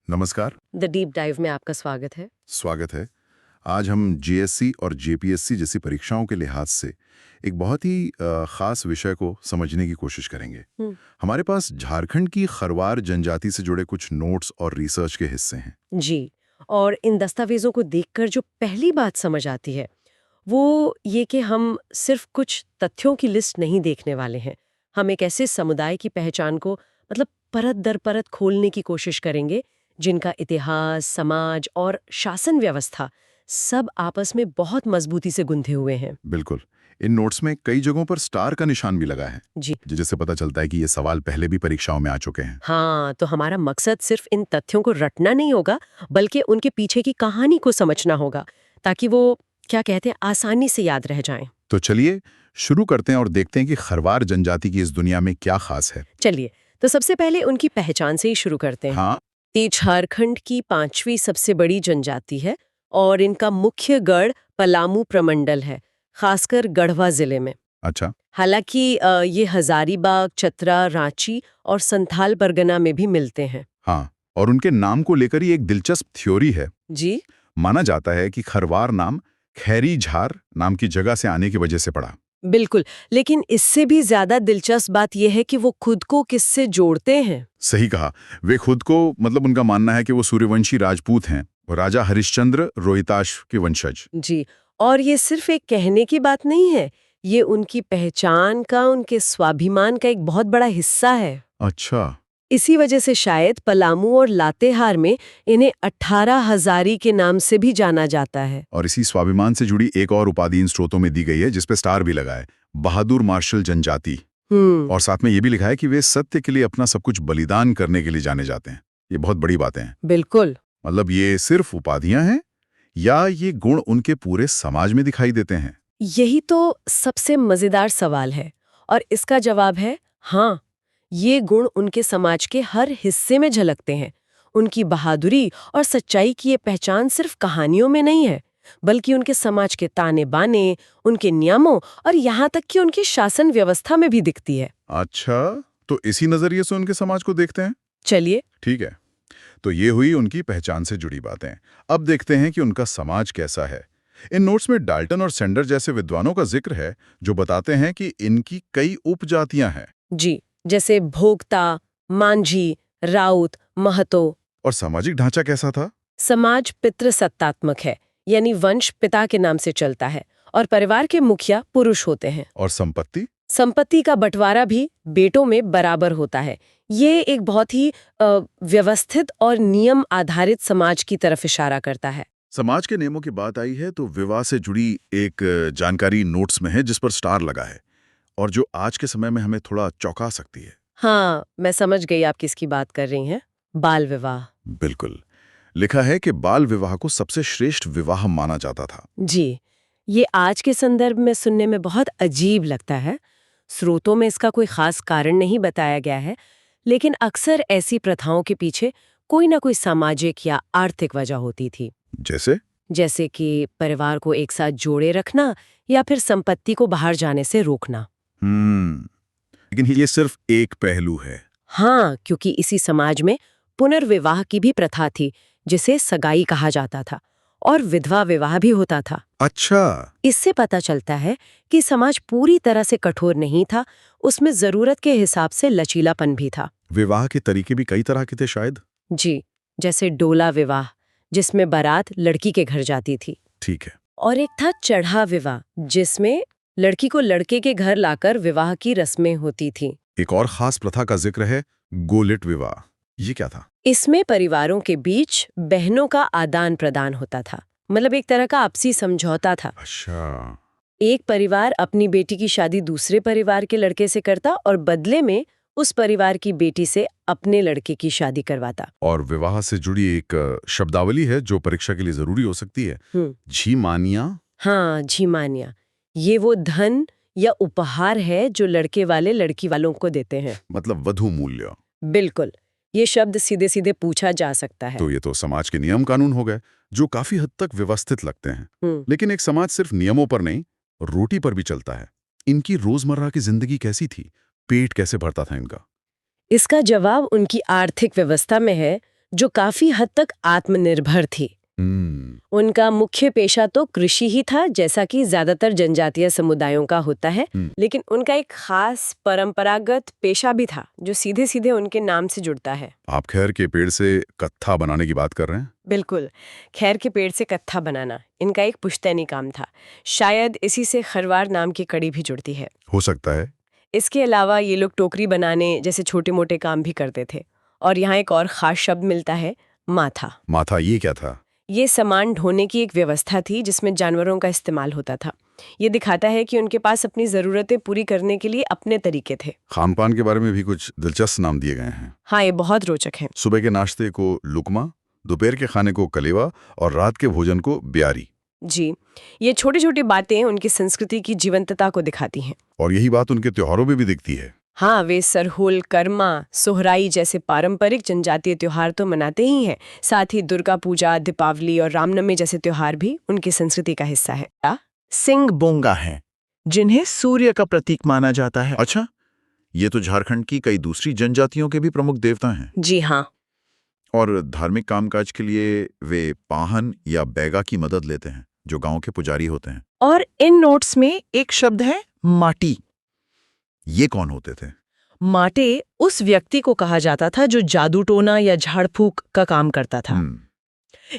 नमस्कार। The deep dive में आपका स्वागत है। स्वागत है। आज हम जीएससी और जेपीएससी जैसी परीक्षाओं के लिहाज से एक बहुत ही खास विषय को समझने की कोशिश करेंगे। हमारे पास झारखंड की खरवार जनजाति से जुड़े कुछ नोट्स और रिसर्च के हिस्से हैं। जी, और इन दस्तावेजों को देखकर जो पहली बात समझ आती है वो ये कि हम सिर्फ कुछ तथ्यों की लिस्ट नहीं देखने वाले हैं। हम एक ऐसे समुदाय की पहचान को परत दर परत खोलने की कोशिश करेंगे जिनका इतिहास, समाज और शासन व्यवस्था सब आपस में बहुत मजबूती से गुंथे हुए हैं। बिल्कुल। इन नोट्स में कई जगहों पर स्टार का निशान भी लगा है, जी जिससे पता चलता है कि ये सवाल पहले भी परीक्षाओं में आ चुके हैं। हाँ, तो हमारा मकसद सिर्फ इन तथ्यों को रटना नहीं होगा, बल्कि उनके पीछे की कहानी को समझना होगा, ताकि वो क्या कहते हैं आसानी से याद रह जाएं। तो चलिए शुरू करते हैं और देखते हैं कि खरवार जनजाति की इस दुनिया में क्या खास है। चलिए, तो सबसे पहले उनकी पहचान से ही शुरू करते हैं। हाँ। ये झारखंड की 5वीं सबसे बड़ी जनजाति है और इनका मुख्य गढ़ पलामू प्रमंडल है, खासकर गढ़वा जिले में। अच्छा। हालांकि ये हजारीबाग, चतरा, रांची और संथाल परगना में भी मिलते हैं। हाँ, और उनके नाम को लेकर ही एक दिलचस्प थ्योरी है। जी माना जाता है कि खरवार नाम खैरी झार नाम की जगह से आने की वजह से पड़ा। बिल्कुल, लेकिन इससे भी ज्यादा दिलचस्प बात यह है कि वो खुद को किससे जोड़ते हैं। सही कहा। वे खुद को उनका मानना है कि वो सूर्यवंशी राजपूत हैं और राजा हरिश्चंद्र रोहिताश के वंशज। जी, और ये सिर्फ एक कहने की बात नहीं है, ये उनकी पहचान का, उनके स्वाभिमान का एक बहुत बड़ा हिस्सा है। अच्छा। इसी वजह से शायद पलामू और लातेहार में इन्हें 18 हजारी के नाम से भी जाना जाता है। और इसी स्वाभिमान से जुड़ी एक और उपाधि इन स्रोतों में दी गई है, जिसपे स्टार भी लगा है, बहादुर मार्शल जनजाति। और साथ में ये भी लिखा है कि वे सत्य के लिए अपना सब कुछ बलिदान करने के लिए जाने जाते हैं। ये बहुत बड़ी बातें हैं। बिल्कुल। ये सिर्फ उपाधियां हैं या ये गुण उनके पूरे समाज में दिखाई देते हैं? यही तो सबसे मजेदार सवाल है, और इसका जवाब है हाँ। ये गुण उनके समाज के हर हिस्से में झलकते हैं। उनकी बहादुरी और सच्चाई की ये पहचान सिर्फ कहानियों में नहीं है, बल्कि उनके समाज के ताने बाने, उनके नियमों और यहाँ तक कि उनकी शासन व्यवस्था में भी दिखती है। अच्छा, तो इसी नजरिए से उनके समाज को देखते हैं। चलिए। ठीक है, तो ये हुई उनकी पहचान से जुड़ी बातें। अब देखते हैं कि उनका समाज कैसा है। इन नोट्स में डाल्टन और सेंडर जैसे विद्वानों का जिक्र है, जो बताते हैं कि इनकी कई उपजातियां हैं। जी, जैसे भोक्ता, मांझी, राउत, महतो। और सामाजिक ढांचा कैसा था? समाज पितृसत्तात्मक है, यानी वंश पिता के नाम से चलता है और परिवार के मुखिया पुरुष होते हैं। और संपत्ति? संपत्ति का बंटवारा भी बेटों में बराबर होता है। ये एक बहुत ही व्यवस्थित और नियम आधारित समाज की तरफ इशारा करता है। समाज के नियमों की बात आई है तो विवाह से जुड़ी एक जानकारी नोट्स में है, जिस पर स्टार लगा है और जो आज के समय में हमें थोड़ा चौंका सकती है। हाँ, मैं समझ गई आप किसकी बात कर रही हैं। बाल विवाह। बिल्कुल। लिखा है कि बाल विवाह को सबसे श्रेष्ठ विवाह माना जाता था। जी, ये आज के संदर्भ में सुनने में बहुत अजीब लगता है। स्रोतों में इसका कोई खास कारण नहीं बताया गया है, लेकिन अक्सर ऐसी प्रथाओं के पीछे कोई ना कोई सामाजिक या आर्थिक वजह होती थी। जैसे कि परिवार को एक साथ जोड़े रखना या फिर संपत्ति को बाहर जाने से रोकना। लेकिन ये सिर्फ एक पहलू है। हाँ, क्योंकि इसी समाज में पुनर्विवाह की भी प्रथा थी, जिसे सगाई कहा जाता था, और विधवा विवाह भी होता था। अच्छा। इससे पता चलता है कि समाज पूरी तरह से कठोर नहीं था, उसमें जरूरत के हिसाब से लचीलापन भी था। विवाह के तरीके भी कई तरह के थे शायद। जी, जैसे डोला विवाह, जिसमें बारात लड़की के घर जाती थी। ठीक है। और एक था चढ़ा विवाह, जिसमें लड़की को लड़के के घर लाकर विवाह की रस्में होती थी। एक और खास प्रथा का जिक्र है, गोलिट विवाह। ये क्या था? इसमें परिवारों के बीच बहनों का आदान प्रदान होता था, एक तरह का आपसी समझौता था। अच्छा। एक परिवार अपनी बेटी की शादी दूसरे परिवार के लड़के से करता और बदले में उस परिवार की बेटी से अपने लड़के की शादी करवाता। और विवाह से जुड़ी एक शब्दावली है जो परीक्षा के लिए जरूरी हो सकती है, झीमानिया। हाँ, झीमानिया। ये वो धन या उपहार है जो लड़के वाले लड़की वालों को देते हैं, वधू मूल्य। बिल्कुल। ये शब्द सीधे सीधे पूछा जा सकता है। तो ये तो समाज के नियम कानून हो गए, जो काफी हद तक व्यवस्थित लगते हैं। लेकिन एक समाज सिर्फ नियमों पर नहीं, रोटी पर भी चलता है। इनकी रोजमर्रा की जिंदगी कैसी थी? पेट कैसे भरता था इनका? इसका जवाब उनकी आर्थिक व्यवस्था में है, जो काफी हद तक आत्मनिर्भर थी। उनका मुख्य पेशा तो कृषि ही था, जैसा कि ज्यादातर जनजातीय समुदायों का होता है, लेकिन उनका एक खास परंपरागत पेशा भी था जो सीधे सीधे उनके नाम से जुड़ता है। आप खैर के पेड़ से कत्था बनाने की बात कर रहे हैं? बिल्कुल, खैर के पेड़ से कत्था बनाना इनका एक पुश्तैनी काम था। शायद इसी से खरवार नाम की कड़ी भी जुड़ती है। हो सकता है। इसके अलावा ये लोग टोकरी बनाने जैसे छोटे मोटे काम भी करते थे। और यहाँ एक और खास शब्द मिलता है, माथा। माथा, ये क्या था? ये सामान ढोने की एक व्यवस्था थी जिसमें जानवरों का इस्तेमाल होता था। ये दिखाता है कि उनके पास अपनी जरूरतें पूरी करने के लिए अपने तरीके थे। खान पान के बारे में भी कुछ दिलचस्प नाम दिए गए हैं। हाँ, ये बहुत रोचक है। सुबह के नाश्ते को लुकमा, दोपहर के खाने को कलेवा और रात के भोजन को ब्यारी। जी, ये छोटी छोटी बातें उनकी संस्कृति की जीवंतता को दिखाती हैं। और यही बात उनके त्योहारों में भी दिखती है। हाँ, वे सरहुल, कर्मा, सोहराई जैसे पारंपरिक जनजातीय त्योहार तो मनाते ही हैं। साथ ही दुर्गा पूजा, दीपावली और रामनवमी जैसे त्योहार भी उनकी संस्कृति का हिस्सा है। सिंग बोंगा हैं, जिन्हें सूर्य का प्रतीक माना जाता है। अच्छा, ये तो झारखंड की कई दूसरी जनजातियों के भी प्रमुख देवता हैं। जी हाँ। और धार्मिक कामकाज के लिए वे पाहन या बैगा की मदद लेते हैं, जो गांव के पुजारी होते हैं। और इन नोट्स में एक शब्द है, माटी। ये कौन होते थे? माटे उस व्यक्ति को कहा जाता था जो जादू टोना या झाड़ फूक का काम करता था।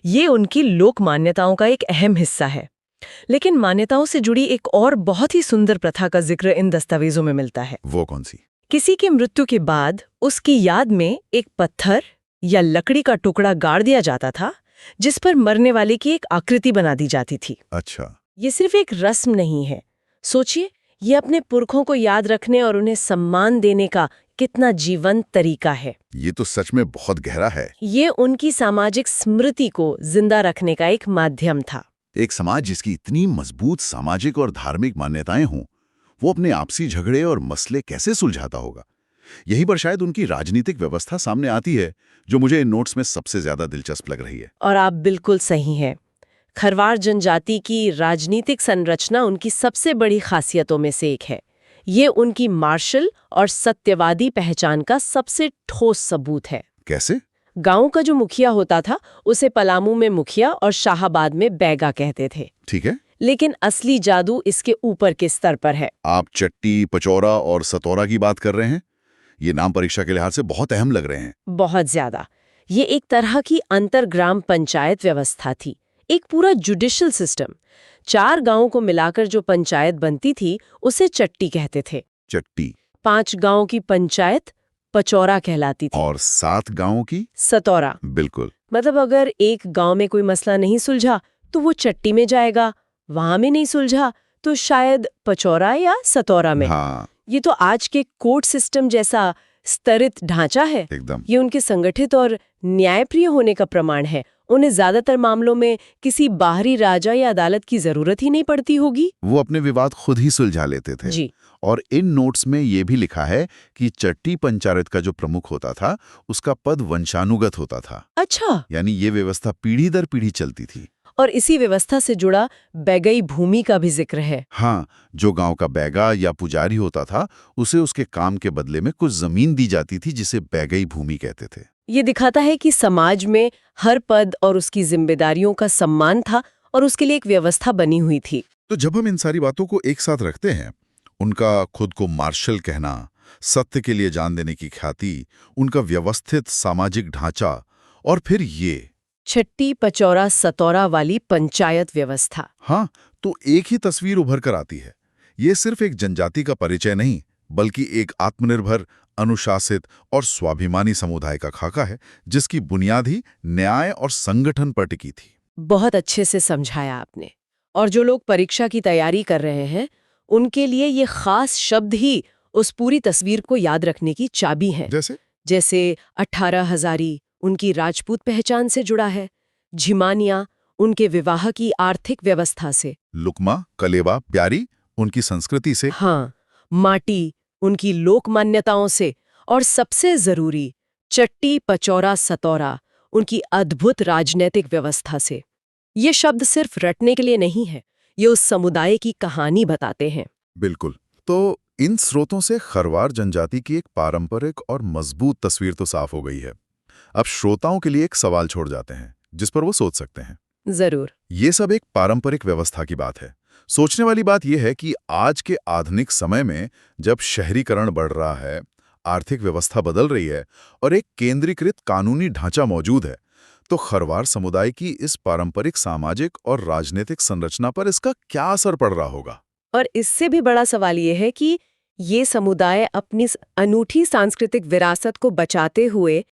ये उनकी लोक मान्यताओं का एक अहम हिस्सा है। लेकिन मान्यताओं से जुड़ी एक और बहुत ही सुंदर प्रथा का जिक्र इन दस्तावेजों में मिलता है। वो कौन सी? किसी की मृत्यु के बाद उसकी याद में एक पत्थर या लकड़ी का टुकड़ा गाड़ दिया जाता था, जिस पर मरने वाले की एक आकृति बना दी जाती थी। अच्छा। ये सिर्फ एक रस्म नहीं है। सोचिए, ये अपने पुरखों को याद रखने और उन्हें सम्मान देने का कितना जीवंत तरीका है। ये तो सच में बहुत गहरा है। ये उनकी सामाजिक स्मृति को जिंदा रखने का एक माध्यम था। एक समाज जिसकी इतनी मजबूत सामाजिक और धार्मिक मान्यताएं हों, वो अपने आपसी झगड़े और मसले कैसे सुलझाता होगा? यही पर शायद उनकी राजनीतिक व्यवस्था सामने आती है, जो मुझे इन नोट्स में सबसे ज्यादा दिलचस्प लग रही है। और आप बिल्कुल सही हैं। खरवार जनजाति की राजनीतिक संरचना उनकी सबसे बड़ी खासियतों में से एक है। ये उनकी मार्शल और सत्यवादी पहचान का सबसे ठोस सबूत है। कैसे? गांव का जो मुखिया होता था, उसे पलामू में मुखिया और शाहाबाद में बैगा कहते थे। ठीक है। लेकिन असली जादू इसके ऊपर के स्तर पर है। आप चट्टी, पचौरा और सतौरा की बात कर रहे हैं। ये नाम परीक्षा के लिहाज से बहुत अहम लग रहे हैं। बहुत ज्यादा। ये एक तरह की अंतरग्राम पंचायत व्यवस्था थी, एक पूरा जुडिशियल सिस्टम। 4 गांवों को मिलाकर जो पंचायत बनती थी, उसे चट्टी कहते थे। चट्टी। 5 गांवों की पंचायत पचौरा कहलाती थी। और 7 गांवों की सतौरा। बिल्कुल। मतलब अगर एक गांव में कोई मसला नहीं सुलझा तो वो चट्टी में जाएगा, वहां में नहीं सुलझा तो शायद पचौरा या सतौरा में। हाँ। ये तो आज के कोर्ट सिस्टम जैसा स्तरित ढांचा है। एकदम। ये उनके संगठित और न्यायप्रिय होने का प्रमाण है। उन्हें ज्यादातर मामलों में किसी बाहरी राजा या अदालत की जरूरत ही नहीं पड़ती होगी। वो अपने विवाद खुद ही सुलझा लेते थे। जी। और इन नोट्स में ये भी लिखा है कि चट्टी पंचायत का जो प्रमुख होता था, उसका पद वंशानुगत होता था। अच्छा। यानी ये व्यवस्था पीढ़ी दर पीढ़ी चलती थी। और इसी व्यवस्था से जुड़ा बैगई भूमि का भी जिक्र है। हाँ, जो गांव का बैगा या पुजारी होता था, उसे उसके काम के बदले में कुछ जमीन दी जाती थी, जिसे बैगई भूमि कहते थे। ये दिखाता है कि समाज में हर पद और उसकी जिम्मेदारियों का सम्मान था और उसके लिए एक व्यवस्था बनी हुई थी। तो जब हम इन सारी बातों को एक साथ रखते हैं, उनका खुद को मार्शल कहना, सत्य के लिए जान देने की ख्याति, उनका व्यवस्थित सामाजिक ढांचा, और फिर ये चट्टी पचौरा सतौरा वाली पंचायत व्यवस्था, हाँ, तो एक ही तस्वीर उभर कर आती है। ये सिर्फ एक जनजाति का परिचय नहीं, बल्कि एक आत्मनिर्भर, अनुशासित और स्वाभिमानी समुदाय का खाका है, जिसकी बुनियाद ही न्याय और संगठन पर टिकी थी। बहुत अच्छे से समझाया आपने। और जो लोग परीक्षा की तैयारी कर रहे हैं, उनके लिए ये खास शब्द ही उस पूरी तस्वीर को याद रखने की चाबी है। जैसे 18 हजारी उनकी राजपूत पहचान से जुड़ा है, झिमानिया उनके विवाह की आर्थिक व्यवस्था से, लुकमा, कलेवा, ब्यारी उनकी संस्कृति से, हाँ, माटी उनकी लोक मान्यताओं से, और सबसे जरूरी चट्टी पचौरा सतौरा उनकी अद्भुत राजनीतिक व्यवस्था से। ये शब्द सिर्फ रटने के लिए नहीं है, ये उस समुदाय की कहानी बताते हैं। बिल्कुल। तो इन स्रोतों से खरवार जनजाति की एक पारंपरिक और मजबूत तस्वीर तो साफ हो गई है। अब श्रोताओं के लिए एक सवाल छोड़ जाते हैं जिस पर वो सोच सकते हैं। जरूर। ये सब एक पारंपरिक व्यवस्था की बात है। सोचने वाली बात यह है कि आज के आधुनिक समय में जब शहरीकरण बढ़ रहा है, आर्थिक व्यवस्था बदल रही है और एक केंद्रीकृत कानूनी ढांचा मौजूद है, तो खरवार समुदाय की इस पारंपरिक सामाजिक और राजनीतिक संरचना पर इसका क्या असर पड़ रहा होगा? और इससे भी बड़ा सवाल ये है कि ये समुदाय अपनी अनूठी सांस्कृतिक विरासत को बचाते हुए